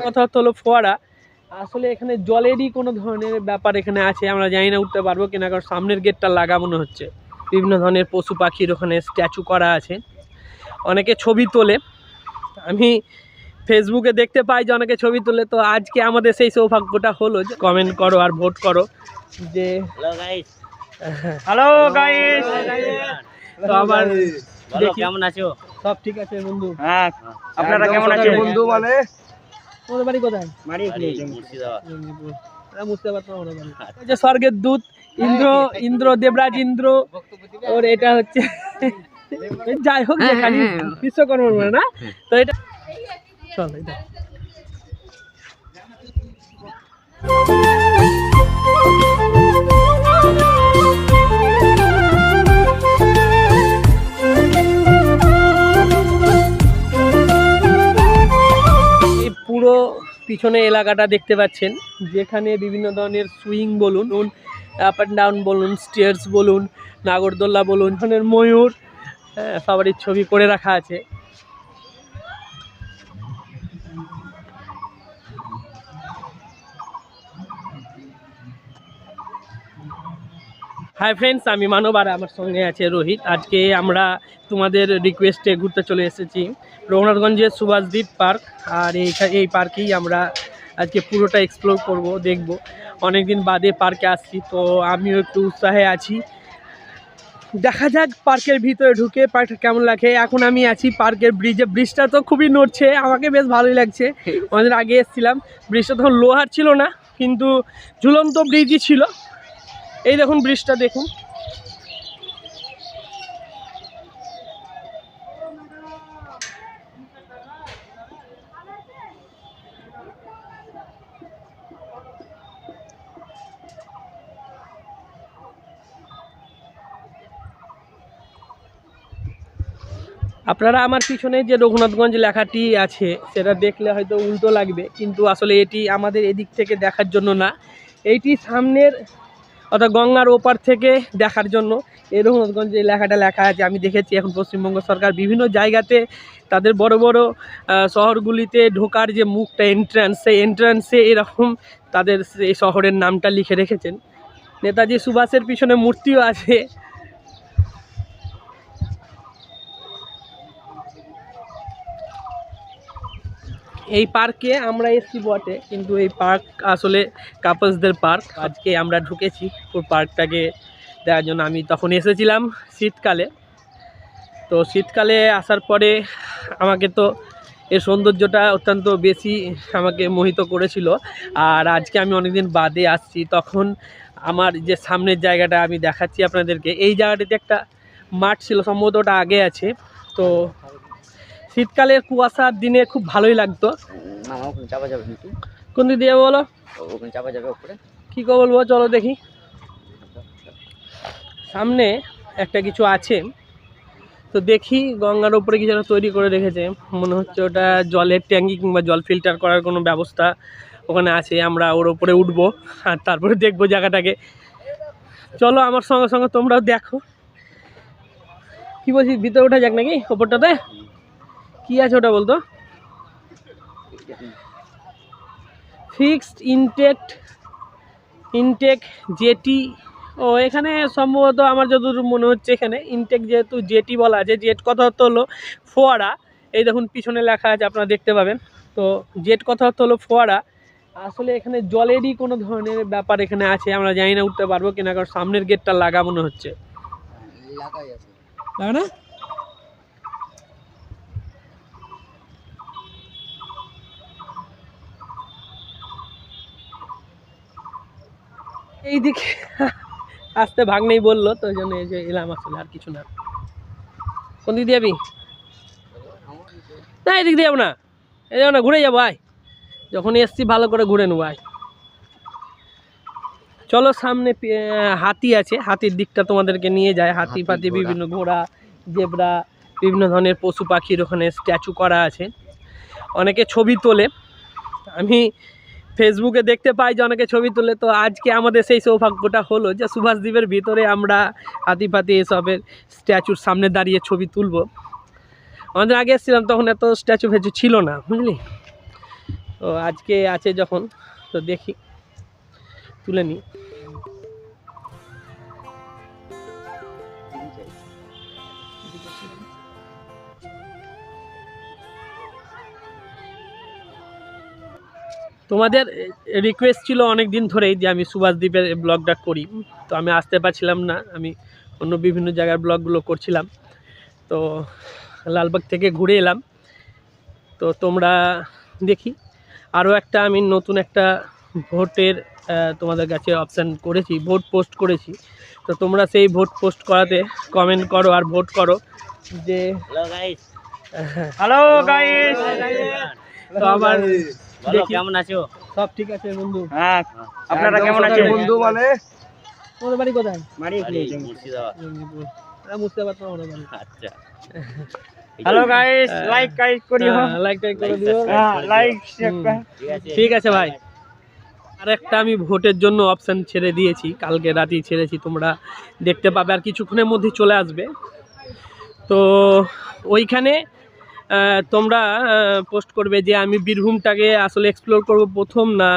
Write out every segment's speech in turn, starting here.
কথা হলো ফোয়ারা। আসলে এখানে জলেরই কোনো ধরনের ব্যাপার এখানে আছে, আমরা জানি না উঠতে পারবো কিনা, কারণ সামনের গেটটা লাগা মনে হচ্ছে। বিভিন্ন ধরনের পশু পাখির ওখানে স্ট্যাচু করা আছে, অনেকে ছবি তোলে। আমি ফেসবুকে দেখতে পাই যে অনেকে ছবি তোলে, তো আজকে আমাদের সেই সৌভাগ্যটা হলো যে কমেন্ট করো আর ভোট করো যে হ্যালো গাইস। তো আবার কেমন আছো? সব ঠিক আছে বন্ধু। হ্যাঁ, আপনারা কেমন আছেন বন্ধু? মানে তোমাদের বাড়ি কোথায়? মুর্শিদাবাদ। যে স্বর্গের দূত ইন্দ্র দেবরাজ ইন্দ্র, ওর এটা হচ্ছে যাই হোক যেখানে বিশ্বকর্মা মানে না, তো এটা চল এটা পুরো পিছনে এলাকাটা দেখতে পাচ্ছেন, যেখানে বিভিন্ন ধরনের সুইং বলুন, আপ অ্যান্ড ডাউন বলুন, স্টেয়ার্স বলুন, নাগরদোল্লা বলুন, ধরনের ময়ূর, সবারই ছবি করে রাখা আছে। হাই ফ্রেন্ডস, আমি মানব আর আমার সঙ্গে আছে রোহিত। আজকে আমরা তোমাদের রিকোয়েস্টে ঘুরতে চলে এসেছি রঘুনাথগঞ্জের সুভাষদ্বীপ পার্ক। আর এই পার্কেই আমরা আজকে পুরোটা এক্সপ্লোর করব, দেখব। অনেকদিন বাদে পার্কে আসছি, তো আমিও একটু উৎসাহে আছি। দেখা যাক পার্কের ভিতরে ঢুকে পার্কটা কেমন লাগে। এখন আমি আছি পার্কের ব্রিজে, ব্রিজটা তো খুবই নড়ছে, আমাকে বেশ ভালোই লাগছে। আমাদের আগে এসেছিলাম, ব্রিজটা তখন লোহার ছিল না, কিন্তু ঝুলন্ত ব্রিজই ছিল। এই দেখুন ব্রিজটা দেখুন। আপনারা আমার পিছনে যে রঘুনাথগঞ্জ লেখাটি আছে সেটা দেখলে হয়তো উল্টো লাগবে, কিন্তু আসলে এটি আমাদের এদিক থেকে দেখার জন্য না, এইটি সামনের অর্থাৎ গঙ্গার ওপার থেকে দেখার জন্য এই রঘুনাথগঞ্জ এই লেখাটা লেখা আছে। আমি দেখেছি এখন পশ্চিমবঙ্গ সরকার বিভিন্ন জায়গাতে তাদের বড় বড় শহরগুলিতে ঢোকার যে মুখটা এন্ট্রান্স, সেই এন্ট্রান্সে এরকম তাদের এই শহরের নামটা লিখে রেখেছেন। নেতাজি সুভাষের পিছনে মূর্তিও আছে। এই পার্কে আমরা এসেছি বটে, কিন্তু এই পার্ক আসলে কাপলসদের পার্ক। আজকে আমরা ঢুকেছি পুরো পার্কটাকে দেখার জন্য। আমি তখন এসেছিলাম শীতকালে, তো শীতকালে আসার পরে আমাকে তো এর সৌন্দর্যটা অত্যন্ত বেশি আমাকে মোহিত করেছিল। আর আজকে আমি অনেকদিন বাদে আসছি, তখন আমার যে সামনের জায়গাটা আমি দেখাচ্ছি আপনাদেরকে, এই জায়গাটিতে একটা মাঠ ছিল, সম্ভবত ওটা আগে আছে। তো শীতকালের কুয়াশার দিনে খুব ভালোই লাগতো। কোন দিক দিয়ে বলো? কি করে বলবো, চলো দেখি। সামনে একটা কিছু আছে, তো দেখি গঙ্গার উপরে কিছু একটা তৈরি করে রেখেছে, মনে হচ্ছে ওটা জলের ট্যাঙ্কি কিংবা জল ফিল্টার করার কোনো ব্যবস্থা ওখানে আছে। আমরা ওর উপরে উঠবো আর তারপরে দেখবো জায়গাটাকে। চলো আমার সঙ্গে সঙ্গে তোমরাও দেখো। কি বলছি, ভিতরে ওঠা যাক নাকি? ওপরটাতে কি আছে ওটা বলতো? Fixed intact jetty. ও এখানে সম্ভবত আমার যতদূর মনে হচ্ছে এখানে ইনটেক, যেহেতু জেটি বলা আছে, জেট কথা হলো ফোয়ারা। এই দেখুন পিছনে লেখা আছে, আপনারা দেখতে পাবেন। তো জেট কথা হলো ফোয়ারা। আসলে এখানে জলেরই কোনো ধরনের ব্যাপার এখানে আছে, আমরা জানি না উঠতে পারবো কিনা, কারণ সামনের গেটটা লাগা মনে হচ্ছে। লাগা না? এইদিকে আসতে ভাগ নেই বললো, তো ওই জন্য এই যে এলাম, আসলে আর কিছু না। কোন দিক দিয়ে যাবি? না এদিক দিয়ে যাবো না, এই যাবো না, ঘুরে যাবো। আয়, যখন এসছি ভালো করে ঘুরে নেবো। আয় চলো, সামনে হাতি আছে, হাতির দিকটা তোমাদেরকে নিয়ে যায়। হাতি ফাতি বিভিন্ন ঘোড়া, জেব্রা, বিভিন্ন ধরনের পশু পাখির ওখানে স্ট্যাচু করা আছে, অনেকে ছবি তোলে। আমি ফেসবুকে দেখতে পাই যে অনেকে ছবি তোলে, তো আজকে আমাদের সেই সৌভাগ্যটা হলো যে সুভাষদ্বীপের ভিতরে আমরা হাতি ফাতি এসবের স্ট্যাচুর সামনে দাঁড়িয়ে ছবি তুলব। আমাদের আগে এসেছিলাম তখন এত স্ট্যাচু ফ্যাচু ছিল না, বুঝলি। তো আজকে আছে যখন, তো দেখি তুলে নিই। তোমাদের রিকোয়েস্ট ছিল অনেক দিন ধরেই যে আমি সুভাষদ্বীপের ব্লগটা করি, তো আমি আসতে পারছিলাম না, আমি অন্য বিভিন্ন জায়গার ব্লগগুলো করছিলাম। তো লালবাগ থেকে ঘুরে এলাম। তো তোমরা দেখি আরও একটা আমি নতুন একটা ভোটের তোমাদের কাছে অপশান করেছি, ভোট পোস্ট করেছি। তো তোমরা সেই ভোট পোস্ট করাতে কমেন্ট করো আর ভোট করো যে হ্যালো গাইস। তো আবার দেখি কেমন আছো, সব ঠিক আছে বন্ধু? হ্যাঁ, আপনারা কেমন আছেন বন্ধু? মানে তোমাদের বাড়ি কোথায়? বাড়ি মুর্শিদাবাদ। আচ্ছা, হ্যালো গাইস, লাইক করিও, লাইক করে দিও, লাইক ঠিক আছে ভাই। আর একটা আমি ভোটের জন্য অপশন ছেড়ে দিয়েছি, কালকে রাতেই ছেড়েছি, তোমরা দেখতে পাবে আর কিছুক্ষণের মধ্যে চলে আসবে। তো ওইখানে তোমরা পোস্ট করবে যে আমি বীরভূমটাকে আসলে এক্সপ্লোর করব প্রথম, না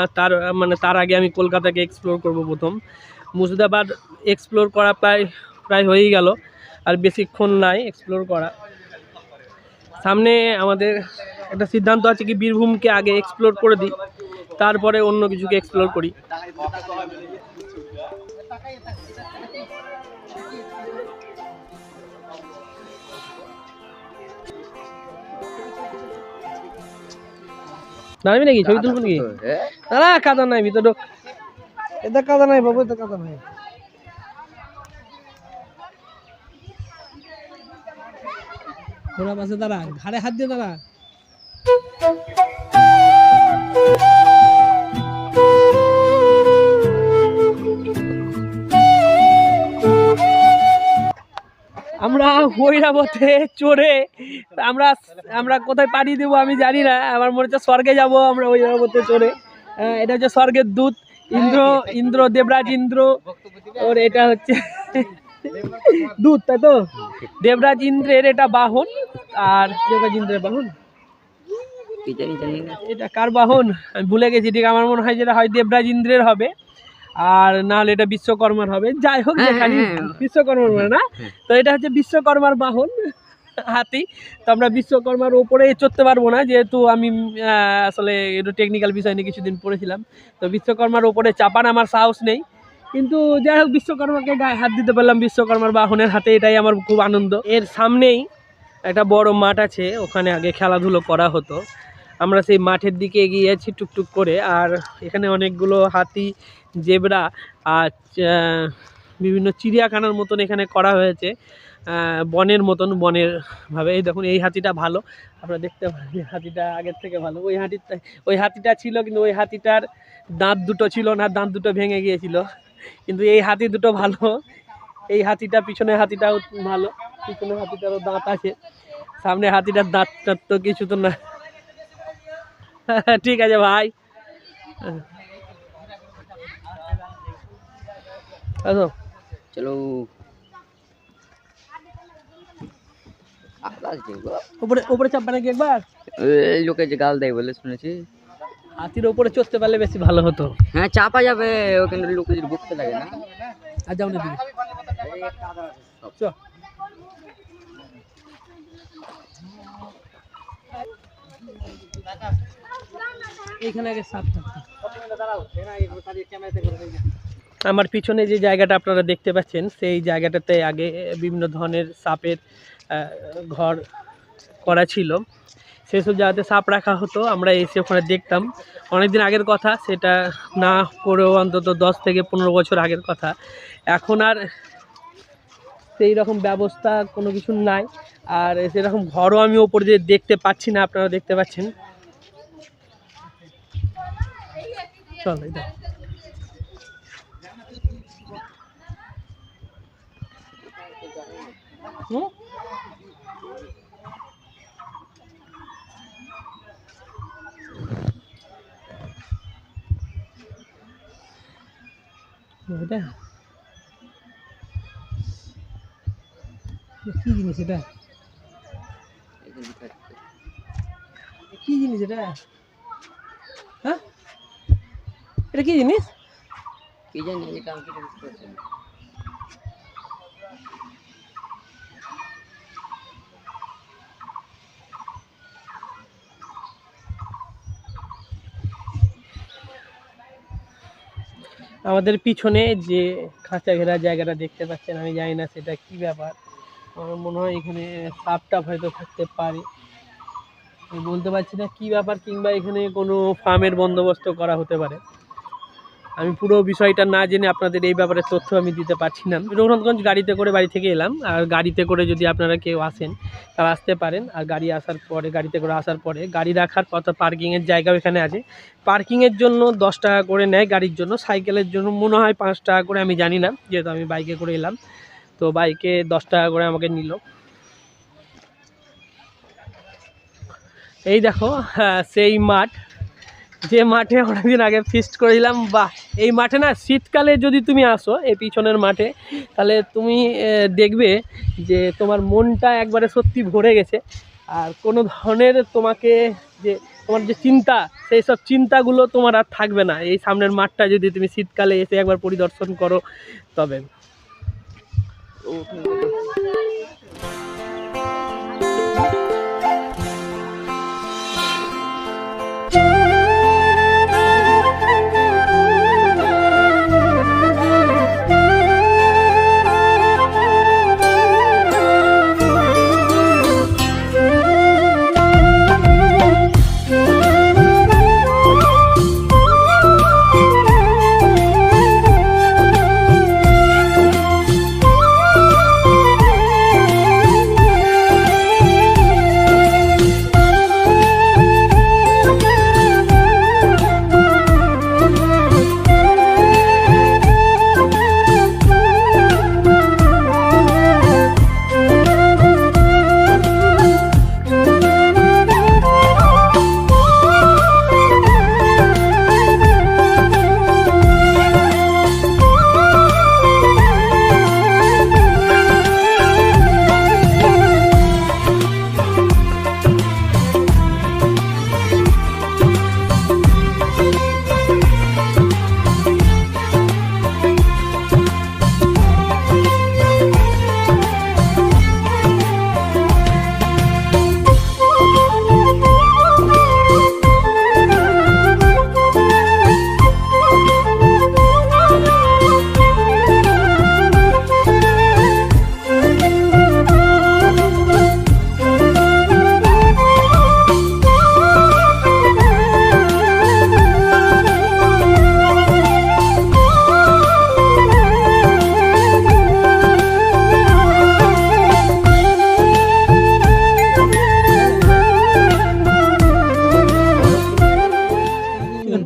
তার আগে আমি কলকাতাকে এক্সপ্লোর করব প্রথম। মুর্শিদাবাদ এক্সপ্লোর করা প্রায় হয়েই গেল, আর বেশিক্ষণ নাই এক্সপ্লোর করা। সামনে আমাদের একটা সিদ্ধান্ত আছে কি বীরভূমকে আগে এক্সপ্লোর করে দিই, তারপরে অন্য কিছুকে এক্সপ্লোর করি। দাঁড়াবি নাকি, ছবি তুলবো নাকি? না কাদা নাই ভিতরে, এটা কাদা নাই বাবু, এটা কাদা নাই। ঘোড়া পাশে দাঁড়া, ঘাড়ে হাত দিয়ে দাঁড়া। আমরা হৈরাবতে চড়ে আমরা কোথায় পাড়ি দেবো আমি জানি না, আমার মনে হচ্ছে স্বর্গে যাব আমরা হৈরাবতে চড়ে। এটা হচ্ছে স্বর্গের দূত ইন্দ্র দেবরাজ ইন্দ্র, ওর এটা হচ্ছে দূত, তাই তো? দেবরাজ ইন্দ্রের এটা বাহন। আর দেবরাজ ইন্দ্রের বাহন এটা কার বাহন আমি ভুলে গেছি ঠিক, আমার মনে হয় যেটা হয় দেবরাজ ইন্দ্রের হবে, আর নাহলে এটা বিশ্বকর্মার হবে। যাই হোক, যেখানে বিশ্বকর্মার মানে না, তো এটা হচ্ছে বিশ্বকর্মার বাহন হাতি। তো আমরা বিশ্বকর্মার ওপরে চড়তে পারবো না, যেহেতু আমি আসলে একটু টেকনিক্যাল বিষয় নিয়ে কিছুদিন পড়েছিলাম, তো বিশ্বকর্মার ওপরে চাপান আমার সাহস নেই। কিন্তু যাই হোক, বিশ্বকর্মাকে গায়ে হাত দিতে পারলাম বিশ্বকর্মার বাহনের হাতে, এটাই আমার খুব আনন্দ। এর সামনেই একটা বড় মাঠ আছে, ওখানে আগে খেলাধুলো করা হতো। আমরা সেই মাঠের দিকে এগিয়ে যাচ্ছি টুকটুক করে, আর এখানে অনেকগুলো হাতি, জেব্রা আর বিভিন্ন চিড়িয়াখানার মতন এখানে করা হয়েছে, বনের মতন, বনের ভাবে। এই দেখুন, এই হাতিটা ভালো, আপনারা দেখতে পারেন, হাতিটা আগের থেকে ভালো। ওই হাতিটা ছিল, কিন্তু ওই হাতিটার দাঁত দুটো ছিল না, দাঁত দুটো ভেঙে গিয়েছিল। কিন্তু এই হাতি দুটো ভালো, এই হাতিটা, পিছনে হাতিটাও ভালো, পিছনে হাতিটারও দাঁত আছে, সামনে হাতিটার দাঁত তো কিছু তো না। ঠিক আছে ভাই, চলো উপরে চাপবে নাকি একবার? লোকে যে গাল দেয় বলে শুনেছি, হাতির উপরে চড়তে পারলে বেশি ভালো হতো। হ্যাঁ, চাপা যাবে, ওখানে লোকে যদি বকতে লাগে না। আর যাও না দিদি, এইখানে আগে সাপ থাকতো। আমার পিছনে যে জায়গাটা আপনারা দেখতে পাচ্ছেন, সেই জায়গাটাতে আগে বিভিন্ন ধরনের সাপের ঘর করা ছিল, সেসব জায়গাতে সাপ রাখা হতো, আমরা এসে ওখানে দেখতাম। অনেকদিন আগের কথা, সেটা না করেও অন্তত 10 থেকে 15 বছর আগের কথা। এখন আর সেই রকম ব্যবস্থা কোনো কিছু নাই, আর সেরকম ঘরও আমি ওপর দিয়ে দেখতে পাচ্ছি না, আপনারা দেখতে পাচ্ছেন। চল এটা কি জিনিস, এটা কি জিনিস, এটা এটা কি জিনিস? কি জানি এটা আমি কিছু বুঝতে পারছি না। আমাদের পিছনে যে খাঁচা ঘেরা জায়গাটা দেখতে পাচ্ছেন, আমি জানি না সেটা কি ব্যাপার। আমার মনে হয় এখানে সাপ টাপ হয়তো থাকতে পারে, আমি বলতে পারছি না কি ব্যাপার, কিংবা এখানে কোনো ফার্মের বন্দোবস্ত করা হতে পারে। আমি পুরো বিষয়টা না জেনে আপনাদের এই ব্যাপারে তথ্য আমি দিতে পারছি না। রঘুনাথগঞ্জ গাড়িতে করে বাড়ি থেকে এলাম, আর গাড়িতে করে যদি আপনারা কেউ আসেন তারা আসতে পারেন। আর গাড়ি আসার পরে, গাড়িতে করে আসার পরে গাড়ি রাখার পর পার্কিংয়ের জায়গাও এখানে আছে। পার্কিংয়ের জন্য 10 টাকা করে নেয় গাড়ির জন্য, সাইকেলের জন্য মনে হয় 5 টাকা করে, আমি জানি না, যেহেতু আমি বাইকে করে এলাম। তো বাইকে 10 টাকা করে আমাকে নিল। এই দেখো, হ্যাঁ, সেই মাঠ, যে মাঠে অনেকদিন আগে ফিস্ট করেছিলাম। বাহ, এই মাঠে না শীতকালে যদি তুমি আসো এই পিছনের মাঠে, তাহলে তুমি দেখবে যে তোমার মনটা একবারে সত্যি ভরে গেছে। আর কোনো ধরনের তোমাকে যে তোমার যে চিন্তা, সেই সব চিন্তাগুলো তোমার আর থাকবে না। এই সামনের মাঠটা যদি তুমি শীতকালে এসে একবার পরিদর্শন করো তবে।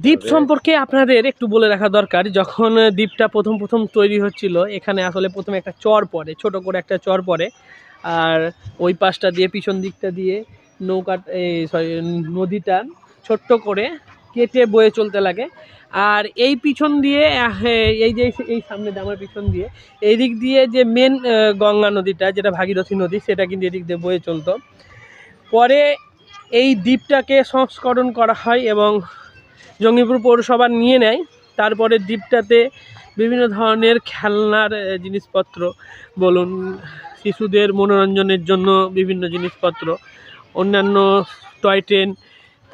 দ্বীপ সম্পর্কে আপনাদের একটু বলে রাখা দরকার। যখন দ্বীপটা প্রথম তৈরি হচ্ছিল, এখানে আসলে প্রথমে একটা চর পড়ে, ছোট করে একটা চর পড়ে। আর ওই পাশটা দিয়ে, পিছন দিকটা দিয়ে নদীটা ছোট্ট করে কেটে বয়ে চলতে লাগে। আর এই পিছন দিয়ে, এই যে এই সামনে আমার পিছন দিয়ে, এই দিক দিয়ে যে মেন গঙ্গা নদীটা, যেটা ভাগীরথী নদী, সেটা কিন্তু এদিক দিয়ে বয়ে চলতো। পরে এই দ্বীপটাকে সংস্করণ করা হয় এবং জঙ্গিপুর পৌরসভা নিয়ে নেয়। তারপরে দ্বীপটাতে বিভিন্ন ধরনের খেলনার জিনিসপত্র বলুন, শিশুদের মনোরঞ্জনের জন্য বিভিন্ন জিনিসপত্র, অন্যান্য টয় ট্রেন,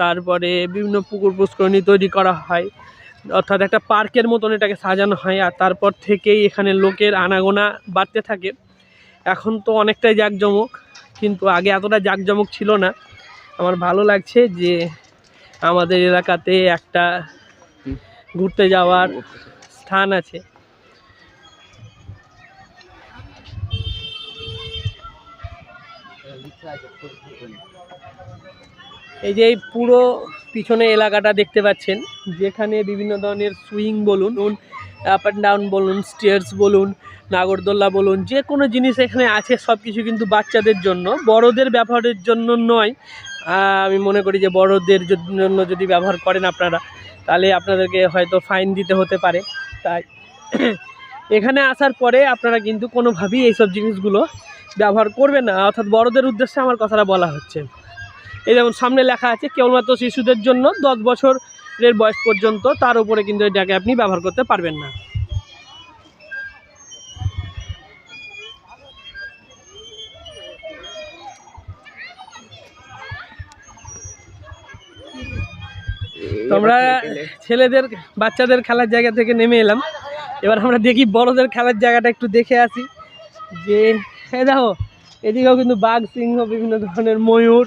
তারপরে বিভিন্ন পুকুর পুষ্করণী তৈরি করা হয়। অর্থাৎ একটা পার্কের মতন এটাকে সাজানো হয়। আর তারপর থেকেই এখানে লোকের আনাগোনা বাড়তে থাকে। এখন তো অনেকটাই জাঁকজমক, কিন্তু আগে এতটা জাঁকজমক ছিল না। আমার ভালো লাগছে যে আমাদের এলাকাতে একটা ঘুরতে যাওয়ার স্থান আছে। এই যে এই পুরো পিছনে এলাকাটা দেখতে পাচ্ছেন, যেখানে বিভিন্ন ধরনের সুইং বলুন, আপ অ্যান্ড ডাউন বলুন, স্টেয়ার্স বলুন, নাগরদোল্লা বলুন, যে কোনো জিনিস এখানে আছে। সব কিছু কিন্তু বাচ্চাদের জন্য, বড়দের ব্যবহারের জন্য নয়। আমি মনে করি যে বড়দের জন্য যদি ব্যবহার করেন আপনারা, তাহলে আপনাদেরকে হয়তো ফাইন দিতে হতে পারে। তাই এখানে আসার পরে আপনারা কিন্তু কোনোভাবেই এইসব জিনিসগুলো ব্যবহার করবেন না। অর্থাৎ বড়দের উদ্দেশ্যে আমার কথাটা বলা হচ্ছে। এই যেমন সামনে লেখা আছে, কেবলমাত্র শিশুদের জন্য 10 বছর বছরের বয়স পর্যন্ত, তার উপরে কিন্তু এটাকে আপনি ব্যবহার করতে পারবেন না। তো আমরা বাচ্চাদের খেলার জায়গা থেকে নেমে এলাম, এবার আমরা দেখি বড়দের খেলার জায়গাটা একটু দেখে আসি। যে দেখো এদিকেও কিন্তু বাঘ, সিংহ, বিভিন্ন ধরনের ময়ূর,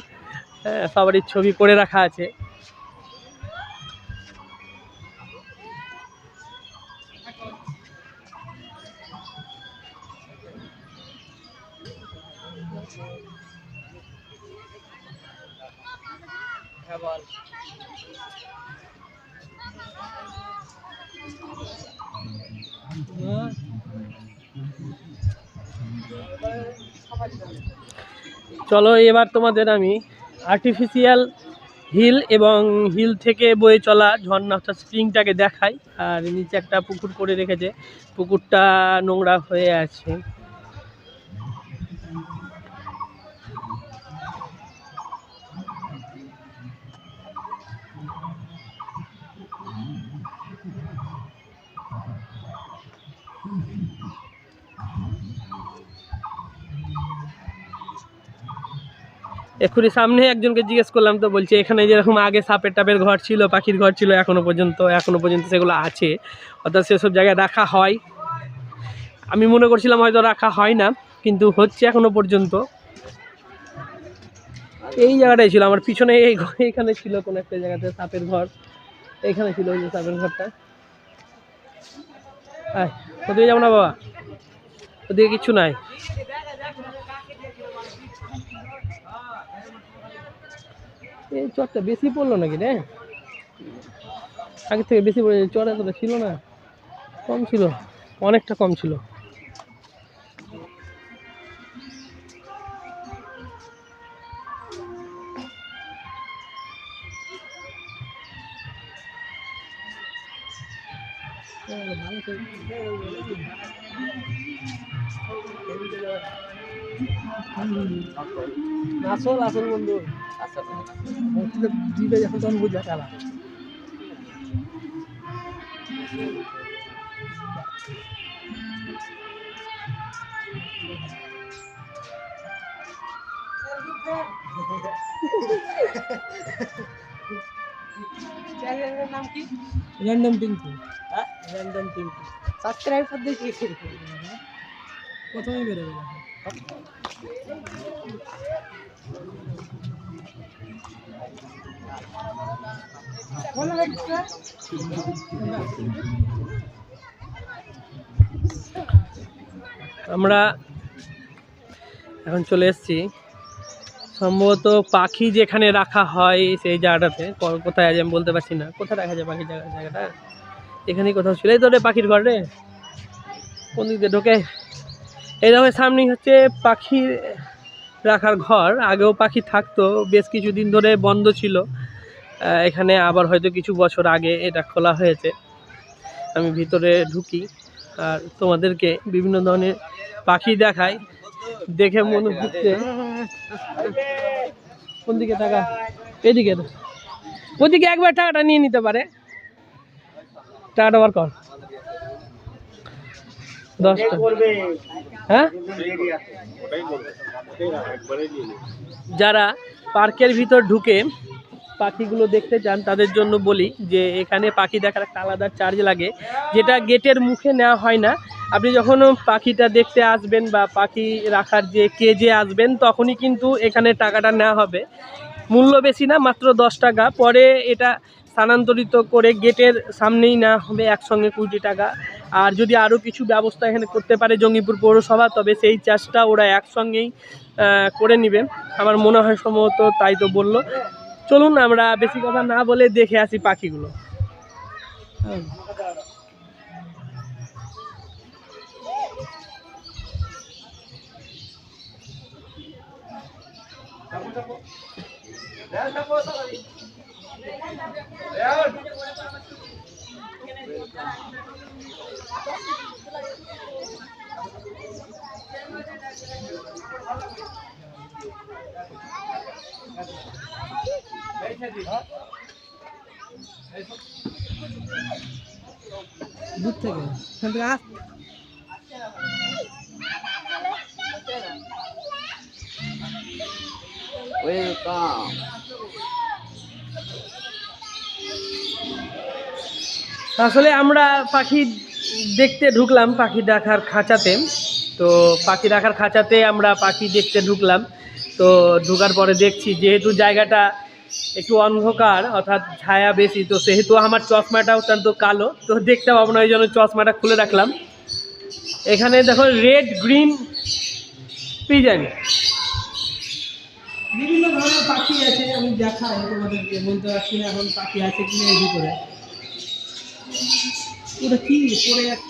সবারই ছবি করে রাখা আছে। চলো এবার তোমাদের আমি আর্টিফিশিয়াল হিল এবং হিল থেকে বয়ে চলা ঝর্ণা অর্থাৎ স্প্রিংটাকে দেখাই। আর নিচে একটা পুকুর করে রেখেছে, পুকুরটা নোংরা হয়ে আছে। এক্ষুনি সামনে একজনকে জিজ্ঞেস করলাম, তো বলছে এখানে যেরকম আগে সাপের টাপের ঘর ছিল, পাখির ঘর ছিল, এখনো পর্যন্ত সেগুলো আছে, অর্থাৎ সেসব জায়গায় রাখা হয়। আমি মনে করছিলাম হয়তো রাখা হয় না, কিন্তু হচ্ছে এখনো পর্যন্ত। এই জায়গাটাই ছিল আমার পিছনে, এইখানে ছিল কোন একটা জায়গাতে সাপের ঘর, এইখানে ছিল ওই যে সাপের ঘরটা। ওদিকে যাবো না বাবা, ওদিকে কিছু নাই। এই চরটা বেশি পড়লো নাকি রে, আগের থেকে বেশি পড়ে? চর এতটা ছিল না, কম ছিল, অনেকটা কম ছিল। আসল আসল বন্ধু দিবে যখন তখন বুঝা খেলা। নাম কি? র্যান্ডম টিঙ্কু। হ্যাঁ, র্যান্ডম টিঙ্কু। সাবস্ক্রাইব করে দিয়েছি, প্রথমেই বেরোবে। আমরা এখন চলে এসেছি সম্ভবত পাখি যেখানে রাখা হয় সেই জায়গাটাতে, কোথায় আছে আমি বলতে পারছি না, কোথায় রাখা যায় পাখির জায়গাটা, এখানেই কোথাও ছিল। এই তো রে পাখির ঘর রে, কোন দিক দিয়ে ঢোকে? এই দেখো সামনেই হচ্ছে পাখি রাখার ঘর। আগেও পাখি থাকতো, বেশ কিছুদিন ধরে বন্ধ ছিল, এখানে আবার হয়তো কিছু বছর আগে এটা খোলা হয়েছে। আমি ভিতরে ঢুকি আর তোমাদেরকে বিভিন্ন ধরনের পাখি দেখাই, দেখে মনে হচ্ছে কোন দিকে টাকা, এদিকে, ওদিকে একবার টাকাটা নিয়ে নিতে পারে, টাকাটা বার কর 10টা। হ্যাঁ, যারা পার্কের ভিতর ঢুকে পাখিগুলো দেখতে চান তাদের জন্য বলি যে এখানে পাখি দেখার একটা আলাদা চার্জ লাগে, যেটা গেটের মুখে নেওয়া হয় না। আপনি যখন পাখিটা দেখতে আসবেন বা পাখি রাখার যে কেজে আসবেন তখনই কিন্তু এখানে টাকাটা নেওয়া হবে। মূল্য বেশি না, মাত্র 10 টাকা। পরে এটা স্থানান্তরিত করে গেটের সামনেই নেওয়া হবে একসঙ্গে 20 টাকা। আর যদি আরও কিছু ব্যবস্থা এখানে করতে পারে জঙ্গিপুর পৌরসভা, তবে সেই চার্জটা ওরা একসঙ্গেই করে নেবে। আমার মনে হয় সম্ভবত তাই তো বললো। চলুন আমরা বেশি কথা না বলে দেখে আসি পাখিগুলো। দূর থেকে এখান থেকে আস। ওয়েলকাম। আসলে আমরা পাখি দেখতে ঢুকলাম পাখি দেখার খাঁচাতে। তো পাখি দেখার খাঁচাতে আমরা পাখি দেখতে ঢুকলাম। তো ঢোকার পরে দেখছি যেহেতু জায়গাটা একটু অন্ধকার অর্থাৎ ছায়া বেশি, তো সেহেতু আমার চশমাটা অত্যন্ত কালো, তো দেখতে পাবো না, ওই জন্য চশমাটা খুলে রাখলাম। এখানে দেখো রেড গ্রিন পিজন, বিভিন্ন ধরনের পাখি আছে। আমি দেখাই তোমাদেরকে, বলতে পারছি না এখন পাখি আছে কিনা এর ভিতরে। ওটা কি পড়ে যাচ্ছে?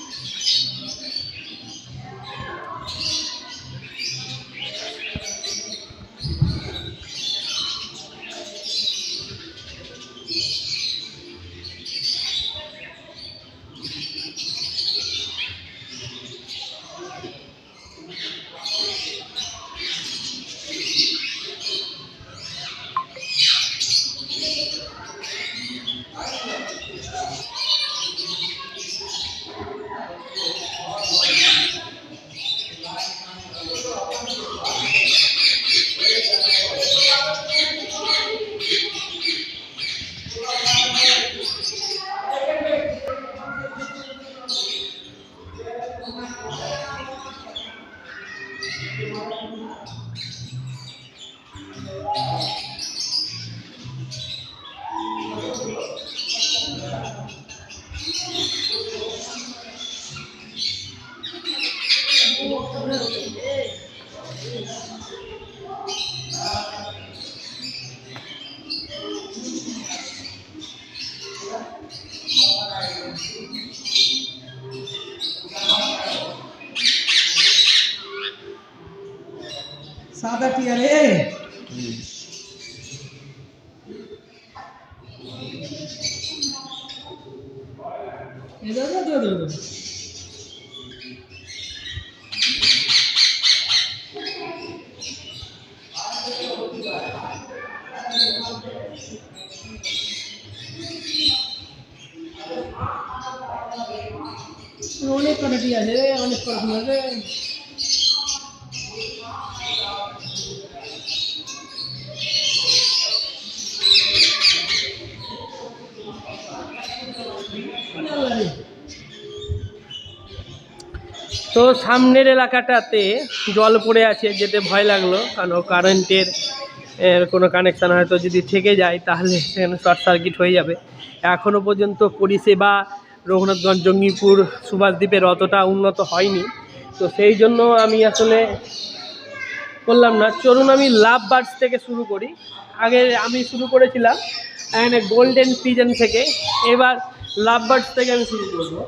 সাদা টিয়া রে। অনেক কটা টিয়া আছে রে, অনেক কটা আছে। তো সামনের এলাকাটাতে জল পড়ে আছে, যেতে ভয় লাগলো, কারণ কারেন্টের কোনো কানেকশান হয়তো যদি থেকে যায় তাহলে সেখানে শর্ট সার্কিট হয়ে যাবে। এখনও পর্যন্ত পরিষেবা রঘুনাথগঞ্জ, জঙ্গিপুর, সুভাষদ্বীপের অতটা উন্নত হয়নি। তো সেই জন্য আমি আসলে করলাম না। চলুন আমি লাভ বার্ডস থেকে শুরু করি। আগে আমি শুরু করেছিলাম এখানে গোল্ডেন পিজন থেকে, এবার লাভ বার্ডস থেকে আমি শুরু করবো।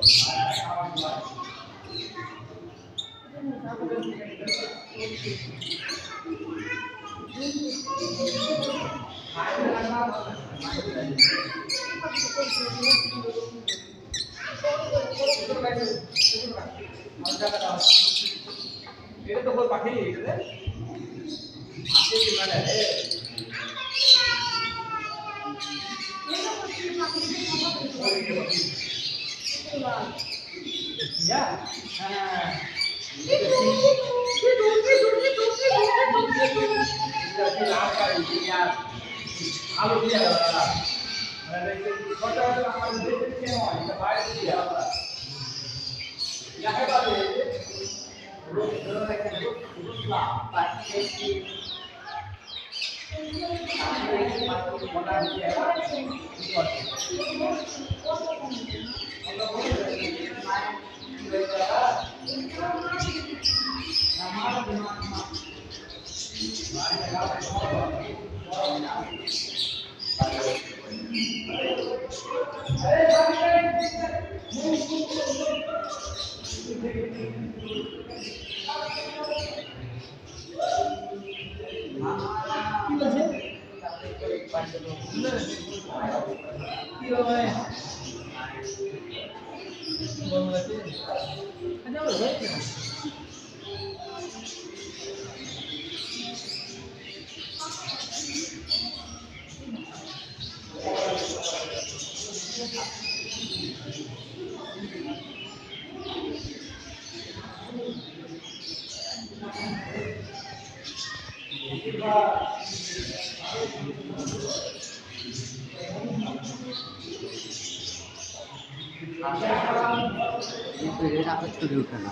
কিন্তু এটা আবার চলে ওঠে না।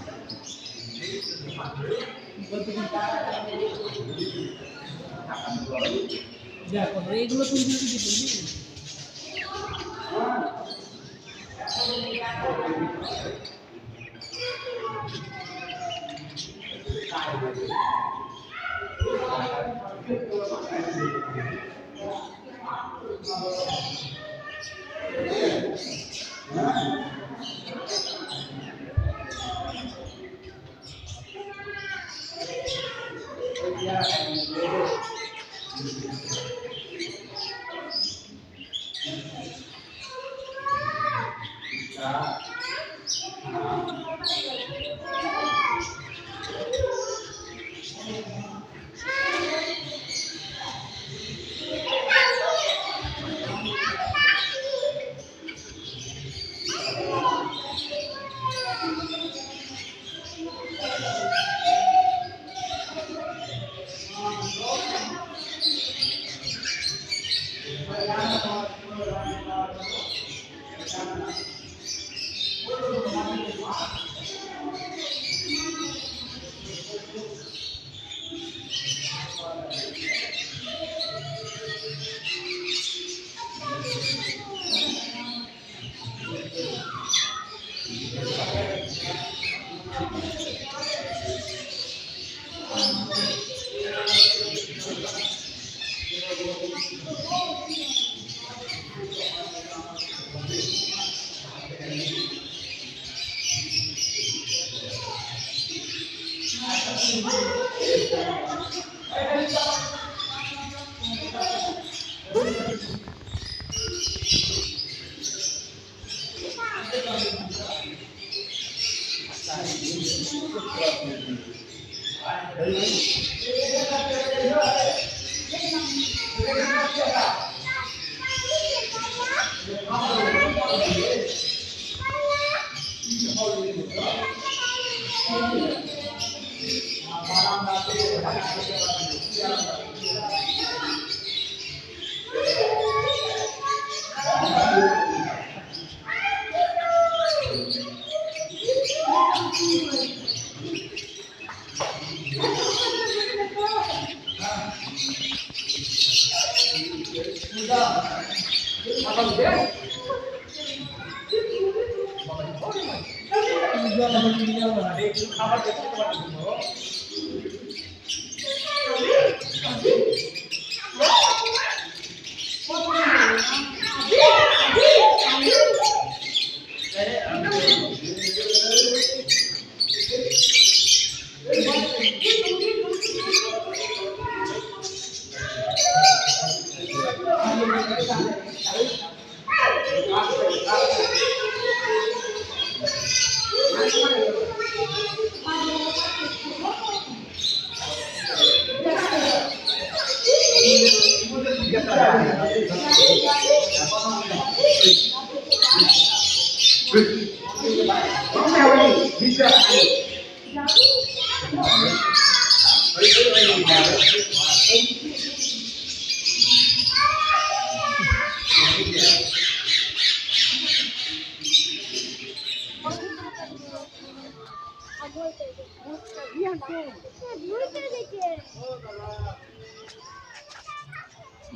দেখো এইগুলো তুমি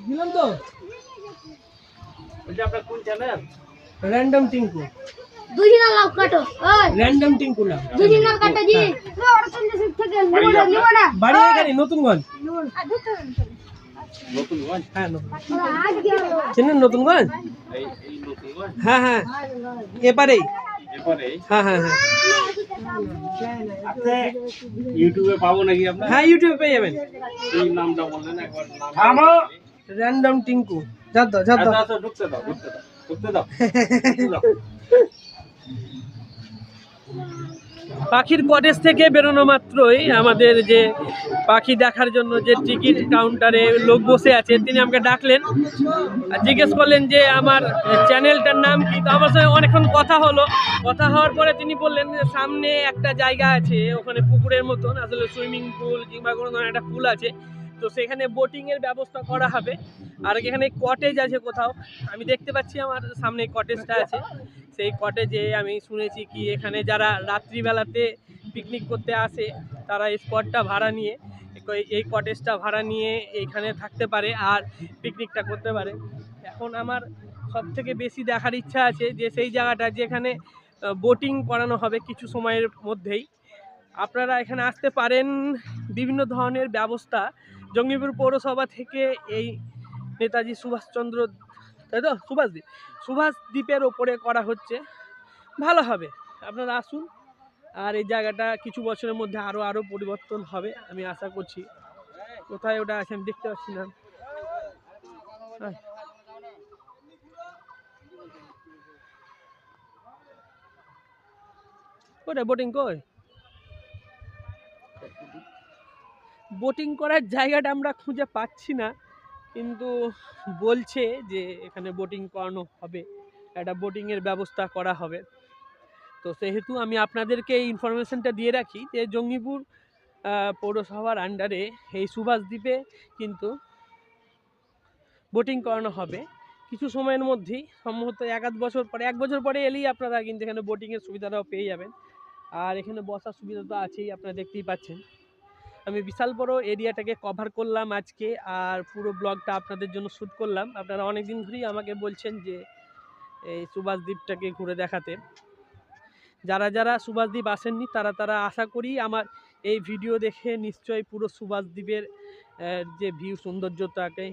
দিলাম তো বলছি আপনার কোন চ্যানেল? র্যান্ডম টিঙ্কু দুই দিন লাভ কাটো ওই র্যান্ডম টিঙ্কু না দুই দিন লাভ কাটো জি ও ওর সঙ্গে থেকে নিব না বাড়ি এখানে নতুনগঞ্জ নতুনগঞ্জ? হ্যাঁ নতুন আজ কি চেনেন নতুনগঞ্জ এই নতুনগঞ্জ হ্যাঁ হ্যাঁ এপারেই এরপরে হ্যাঁ হ্যাঁ হ্যাঁ আপনি ইউটিউবে পাবো নাকি আপনার? হ্যাঁ ইউটিউবে পেয়ে যাবেন এই নামটা বললেন একবার। থামো। র্যান্ডম টিঙ্কু যা দাও আচ্ছা আচ্ছা ঢুকতে দাও ঢুকতে দাও ঢুকতে দাও ঢুকতে দাও। পাখির কটেজ থেকে বেরোনো মাত্রই আমাদের যে পাখি দেখার জন্য যে টিকিট কাউন্টারে লোক বসে আছে তিনি আমাকে ডাকলেন আর জিজ্ঞেস করলেন যে আমার চ্যানেলটার নাম কি। তো আমার সঙ্গে অনেকক্ষণ কথা হলো, কথা হওয়ার পরে তিনি বললেন যে সামনে একটা জায়গা আছে ওখানে পুকুরের মতন আসলে সুইমিং পুল কিংবা কোনো ধরনের একটা পুল আছে, তো তো সেখানে বোটিংয়ের ব্যবস্থা করা হবে। আর এখানে কটেজ আছে কোথাও, আমি দেখতে পাচ্ছি আমার সামনে কটেজটা আছে। সেই কটেজে আমি শুনেছি কি এখানে যারা রাত্রিবেলাতে পিকনিক করতে আসে তারা এই স্পটটা ভাড়া নিয়ে এই কটেজটা ভাড়া নিয়ে এইখানে থাকতে পারে আর পিকনিকটা করতে পারে। এখন আমার সব থেকে বেশি দেখার ইচ্ছা আছে যে সেই জায়গাটা যেখানে বোটিং করানো হবে কিছু সময়ের মধ্যেই। আপনারা এখানে আসতে পারেন। বিভিন্ন ধরনের ব্যবস্থা জঙ্গিপুর পৌরসভা থেকে এই নেতাজি সুভাষচন্দ্র, তাই তো সুভাষ দ্বীপের ওপরে করা হচ্ছে, ভালো হবে। আপনারা আসুন। আর এই জায়গাটা কিছু বছরের মধ্যে আরও পরিবর্তন হবে আমি আশা করছি। কোথায় ওটা আছে আমি দেখতে পাচ্ছি না। ওটা বোটিং কই, বোটিং করার জায়গাটা আমরা খুঁজে পাচ্ছি না, কিন্তু বলছে যে এখানে বোটিং করানো হবে, একটা বোটিংয়ের ব্যবস্থা করা হবে। তো সেহেতু আমি আপনাদেরকে এই ইনফরমেশনটা দিয়ে রাখি যে জঙ্গিপুর পৌরসভার আন্ডারে এই সুভাষ দ্বীপে কিন্তু বোটিং করানো হবে কিছু সময়ের মধ্যেই, সম্ভবত এক বছর পরে এলেই আপনারা কিন্তু এখানে বোটিংয়ের সুবিধাটাও পেয়ে যাবেন। আর এখানে বসার সুবিধা তো আছেই, আপনারা দেখতেই পাচ্ছেন। আমি বিশাল বড় এরিয়াটাকে কভার করলাম আজকে, আর পুরো ব্লগটা আপনাদের জন্য শ্যুট করলাম। আপনারা অনেক দিন ধরেই আমাকে বলছেন যে এই সুভাষ দ্বীপটাকে ঘুরে দেখাতে। যারা সুভাষ দ্বীপ আসেননি তারা আশা করি আমার এই ভিডিও দেখে নিশ্চয়ই পুরো সুভাষ দ্বীপের যে ভিউ সৌন্দর্যটাকে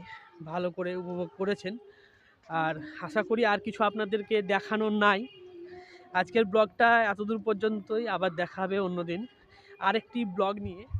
ভালো করে উপভোগ করেছেন। আর আশা করি আর কিছু আপনাদেরকে দেখানোর নাই। আজকের ব্লগটা এতদূর পর্যন্তই, আবার দেখা হবে অন্যদিন আরেকটি ব্লগ নিয়ে।